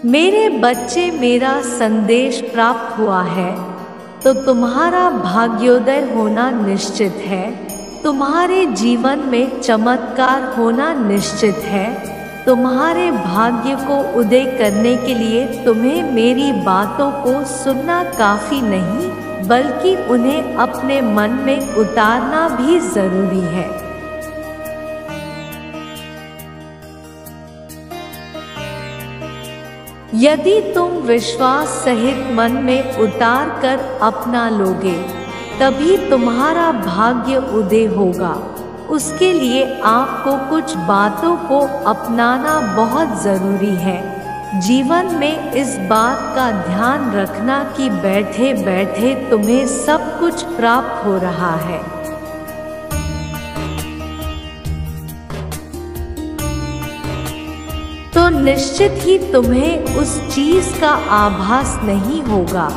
मेरे बच्चे, मेरा संदेश प्राप्त हुआ है, तो तुम्हारा भाग्योदय होना निश्चित है। तुम्हारे जीवन में चमत्कार होना निश्चित है। तुम्हारे भाग्य को उदय करने के लिए तुम्हें मेरी बातों को सुनना काफी नहीं, बल्कि उन्हें अपने मन में उतारना भी जरूरी है। यदि तुम विश्वास सहित मन में उतार कर अपना लोगे, तभी तुम्हारा भाग्य उदय होगा। उसके लिए आपको कुछ बातों को अपनाना बहुत जरूरी है। जीवन में इस बात का ध्यान रखना कि बैठे बैठे तुम्हें सब कुछ प्राप्त हो रहा है। तो निश्चित ही तुम्हें उस चीज का आभास नहीं होगा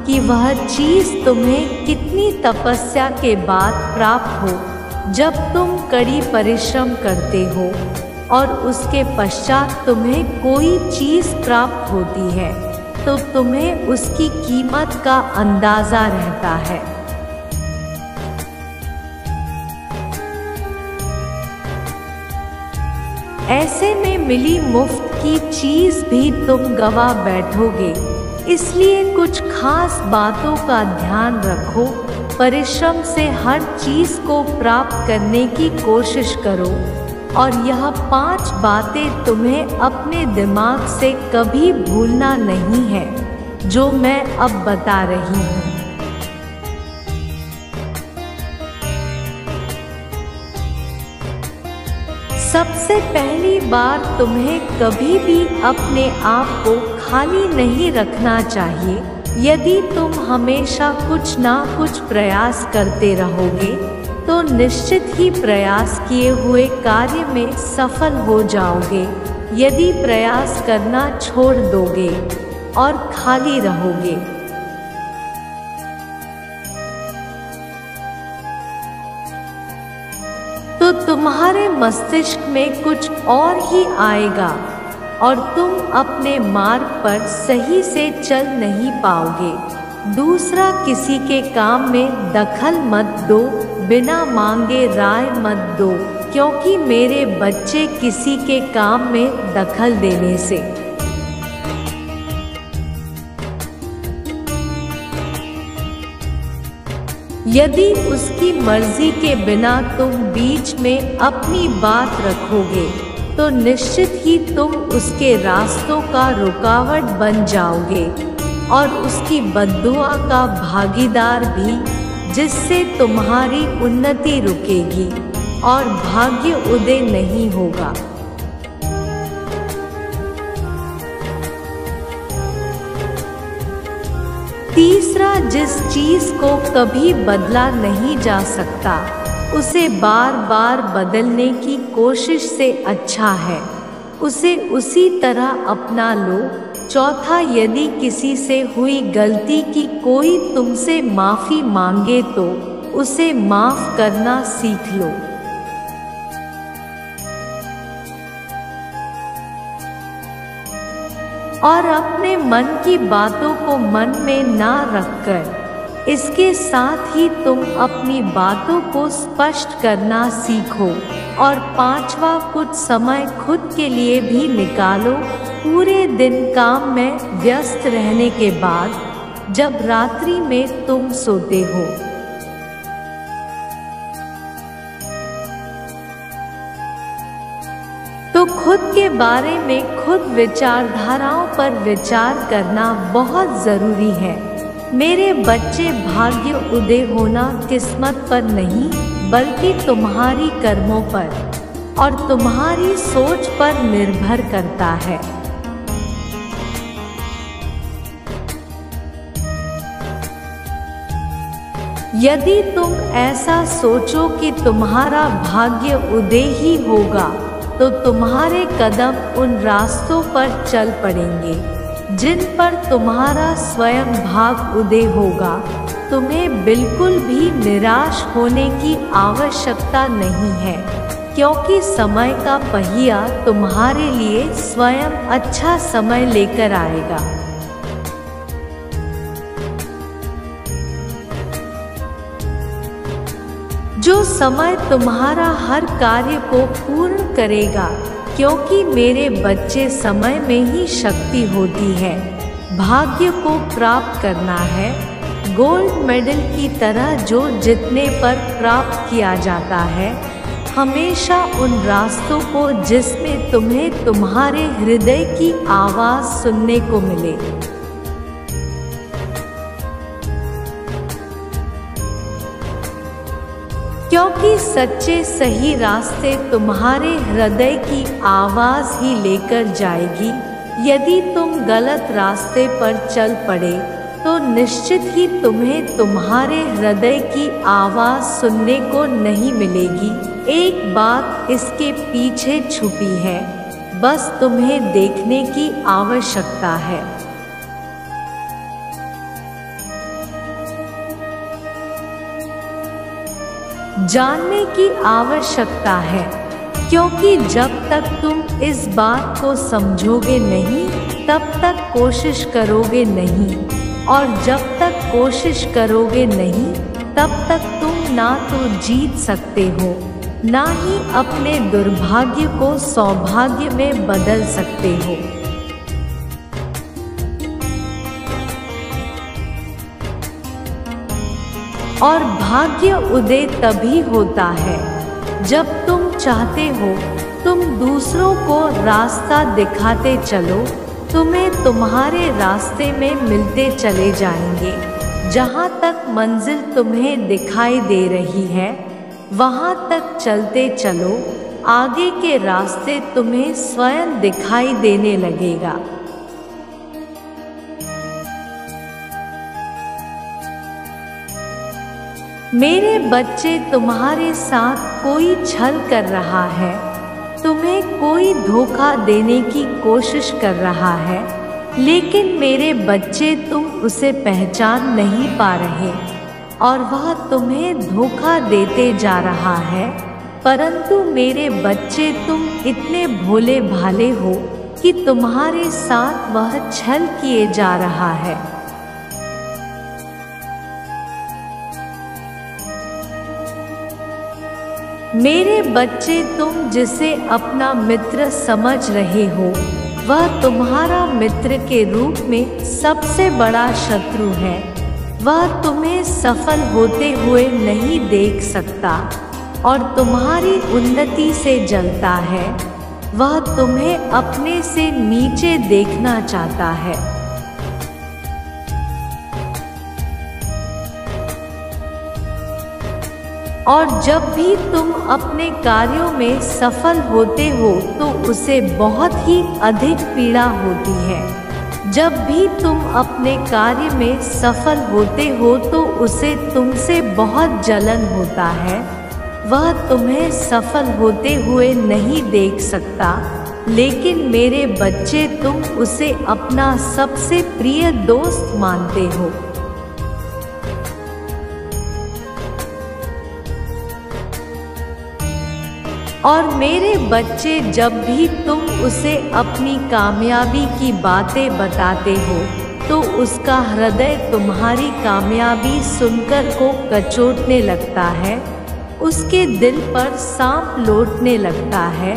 कि वह चीज तुम्हें कितनी तपस्या के बाद प्राप्त हो। जब तुम कड़ी परिश्रम करते हो और उसके पश्चात तुम्हें कोई चीज प्राप्त होती है, तो तुम्हें उसकी कीमत का अंदाजा रहता है। ऐसे में मिली मुफ्त की चीज भी तुम गवा बैठोगे। इसलिए कुछ खास बातों का ध्यान रखो। परिश्रम से हर चीज को प्राप्त करने की कोशिश करो। और यह 5 बातें तुम्हें अपने दिमाग से कभी भूलना नहीं है, जो मैं अब बता रही हूँ। सबसे पहली बार तुम्हें कभी भी अपने आप को खाली नहीं रखना चाहिए। यदि तुम हमेशा कुछ ना कुछ प्रयास करते रहोगे, तो निश्चित ही प्रयास किए हुए कार्य में सफल हो जाओगे। यदि प्रयास करना छोड़ दोगे और खाली रहोगे, तो तुम्हारे मस्तिष्क में कुछ और ही आएगा और तुम अपने मार्ग पर सही से चल नहीं पाओगे। दूसरा, किसी के काम में दखल मत दो, बिना मांगे राय मत दो, क्योंकि मेरे बच्चे किसी के काम में दखल देने से यदि उसकी मर्जी के बिना तुम बीच में अपनी बात रखोगे, तो निश्चित ही तुम उसके रास्तों का रुकावट बन जाओगे और उसकी बद्दुआ का भागीदार भी, जिससे तुम्हारी उन्नति रुकेगी और भाग्य उदय नहीं होगा। तीसरा, जिस चीज को कभी बदला नहीं जा सकता, उसे बार बार बदलने की कोशिश से अच्छा है उसे उसी तरह अपना लो। चौथा, यदि किसी से हुई गलती की कोई तुमसे माफी मांगे, तो उसे माफ करना सीख लो। और अपने मन की बातों को मन में ना रखकर इसके साथ ही तुम अपनी बातों को स्पष्ट करना सीखो। और 5वां, कुछ समय खुद के लिए भी निकालो। पूरे दिन काम में व्यस्त रहने के बाद जब रात्रि में तुम सोते हो, तो खुद के बारे में खुद विचारधाराओं पर विचार करना बहुत जरूरी है। मेरे बच्चे, भाग्य उदय होना किस्मत पर नहीं, बल्कि तुम्हारी कर्मों पर और तुम्हारी सोच पर निर्भर करता है। यदि तुम ऐसा सोचो कि तुम्हारा भाग्य उदय ही होगा, तो तुम्हारे कदम उन रास्तों पर चल पड़ेंगे जिन पर तुम्हारा स्वयं भाग उदय होगा। तुम्हें बिल्कुल भी निराश होने की आवश्यकता नहीं है। क्योंकि समय का पहिया तुम्हारे लिए स्वयं अच्छा समय लेकर आएगा। जो समय तुम्हारा हर कार्य को पूर्ण करेगा, क्योंकि मेरे बच्चे समय में ही शक्ति होती है। भाग्य को प्राप्त करना है गोल्ड मेडल की तरह जो जितने पर प्राप्त किया जाता है। हमेशा उन रास्तों को जिसमें तुम्हें तुम्हारे हृदय की आवाज़ सुनने को मिले। क्योंकि सच्चे सही रास्ते तुम्हारे हृदय की आवाज़ ही लेकर जाएगी। यदि तुम गलत रास्ते पर चल पड़े तो निश्चित ही तुम्हें तुम्हारे हृदय की आवाज़ सुनने को नहीं मिलेगी। एक बात इसके पीछे छुपी है, बस तुम्हें देखने की आवश्यकता है। जानने की आवश्यकता है, क्योंकि जब तक तुम इस बात को समझोगे नहीं तब तक कोशिश करोगे नहीं, और जब तक कोशिश करोगे नहीं तब तक तुम ना तो जीत सकते हो, ना ही अपने दुर्भाग्य को सौभाग्य में बदल सकते हो। और भाग्य उदय तभी होता है जब तुम चाहते हो। तुम दूसरों को रास्ता दिखाते चलो, तुम्हें तुम्हारे रास्ते में मिलते चले जाएंगे। जहाँ तक मंजिल तुम्हें दिखाई दे रही है वहाँ तक चलते चलो, आगे के रास्ते तुम्हें स्वयं दिखाई देने लगेगा। मेरे बच्चे, तुम्हारे साथ कोई छल कर रहा है, तुम्हें कोई धोखा देने की कोशिश कर रहा है, लेकिन मेरे बच्चे तुम उसे पहचान नहीं पा रहे और वह तुम्हें धोखा देते जा रहा है। परंतु मेरे बच्चे, तुम इतने भोले भाले हो कि तुम्हारे साथ वह छल किए जा रहा है। मेरे बच्चे, तुम जिसे अपना मित्र समझ रहे हो वह तुम्हारा मित्र के रूप में सबसे बड़ा शत्रु है। वह तुम्हें सफल होते हुए नहीं देख सकता और तुम्हारी उन्नति से जलता है। वह तुम्हें अपने से नीचे देखना चाहता है। और जब भी तुम अपने कार्यों में सफल होते हो तो उसे बहुत ही अधिक पीड़ा होती है। जब भी तुम अपने कार्य में सफल होते हो तो उसे तुमसे बहुत जलन होता है। वह तुम्हें सफल होते हुए नहीं देख सकता, लेकिन मेरे बच्चे, तुम उसे अपना सबसे प्रिय दोस्त मानते हो। और मेरे बच्चे, जब भी तुम उसे अपनी कामयाबी की बातें बताते हो तो उसका हृदय तुम्हारी कामयाबी सुनकर को कचोटने लगता है, उसके दिल पर सांप लौटने लगता है।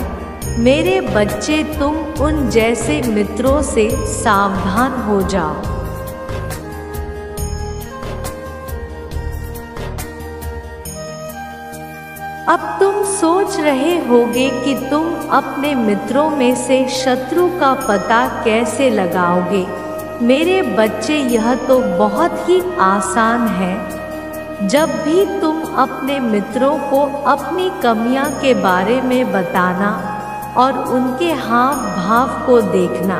मेरे बच्चे, तुम उन जैसे मित्रों से सावधान हो जाओ। अब तुम सोच रहे होगे कि तुम अपने मित्रों में से शत्रु का पता कैसे लगाओगे। मेरे बच्चे, यह तो बहुत ही आसान है। जब भी तुम अपने मित्रों को अपनी कमियां के बारे में बताना और उनके हाव भाव को देखना।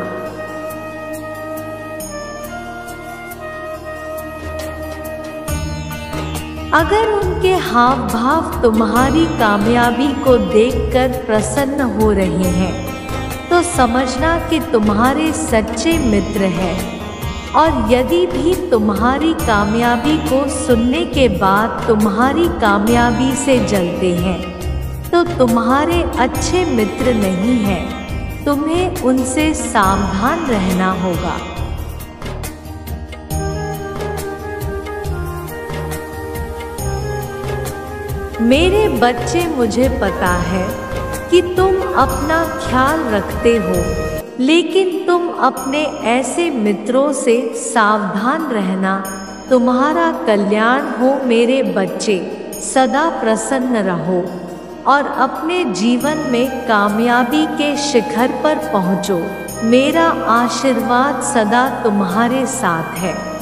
अगर उनके हाव भाव तुम्हारी कामयाबी को देखकर प्रसन्न हो रहे हैं तो समझना कि तुम्हारे सच्चे मित्र हैं। और यदि भी तुम्हारी कामयाबी को सुनने के बाद तुम्हारी कामयाबी से जलते हैं तो तुम्हारे अच्छे मित्र नहीं हैं। तुम्हें उनसे सावधान रहना होगा। मेरे बच्चे, मुझे पता है कि तुम अपना ख्याल रखते हो, लेकिन तुम अपने ऐसे मित्रों से सावधान रहना। तुम्हारा कल्याण हो मेरे बच्चे। सदा प्रसन्न रहो और अपने जीवन में कामयाबी के शिखर पर पहुंचो। मेरा आशीर्वाद सदा तुम्हारे साथ है।